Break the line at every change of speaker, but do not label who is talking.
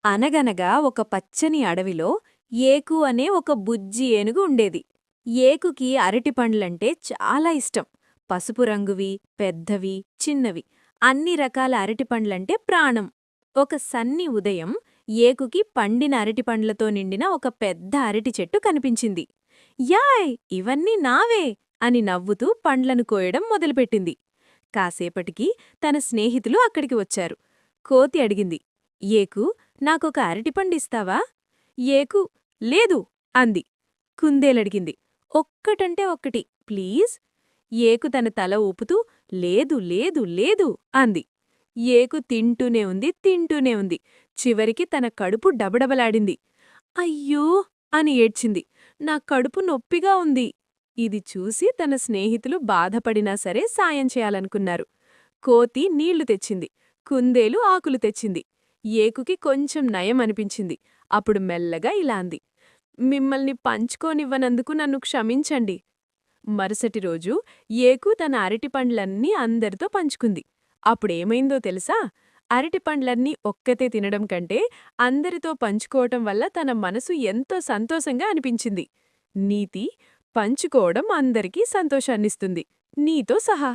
అనగనగా ఒక పచ్చని అడవిలో ఏకు అనే ఒక బుజ్జి ఏనుగు ఉండేది. ఏకుకి అరటిపండ్లంటే చాలా ఇష్టం. పసుపు రంగువి, పెద్దవి, చిన్నవి అన్ని రకాల అరటిపండ్లంటే ప్రాణం. ఒక సన్ని ఉదయం ఏకుకి పండిన అరటిపండ్లతో నిండిన ఒక పెద్ద అరటి చెట్టు కనిపించింది. యాయ్! ఇవన్నీ నావే! అని నవ్వుతూ పండ్లను కోయడం మొదలుపెట్టింది. కాసేపటికి తన స్నేహితులు అక్కడికి వచ్చారు. కోతి అడిగింది, ఏకు, నాకొక అరటిపండిస్తావా? ఏకు, లేదు అంది. కుందేలడిగింది, ఒక్కటంటే ఒక్కటి ప్లీజ్. ఏకు తన తల ఊపుతూ లేదు లేదు లేదు అంది. ఏకు తింటూనే ఉంది. చివరికి తన కడుపు డబడబలాడింది. అయ్యో అని ఏడ్చింది. నా కడుపు నొప్పిగా ఉంది. ఇది చూసి తన స్నేహితులు బాధపడినా సరే సాయం చేయాలనుకున్నారు. కోతి నీళ్లు తెచ్చింది. కుందేలు ఆకులు తెచ్చింది. ఏకుకి కొంచెం నయం అనిపించింది. అప్పుడు మెల్లగా ఇలా అంది, మిమ్మల్ని పంచుకోనివ్వనందుకు నన్ను క్షమించండి. మరుసటి రోజు ఏకు తన అరటిపండ్లన్నీ అందరితో పంచుకుంది. అప్పుడేమైందో తెలుసా? అరటిపండ్లన్నీ ఒక్కతే తినడం కంటే అందరితో పంచుకోవటం వల్ల తన మనసు ఎంతో సంతోషంగా అనిపించింది. నీతి: పంచుకోవడం అందరికీ సంతోషాన్నిస్తుంది, నీతో సహా.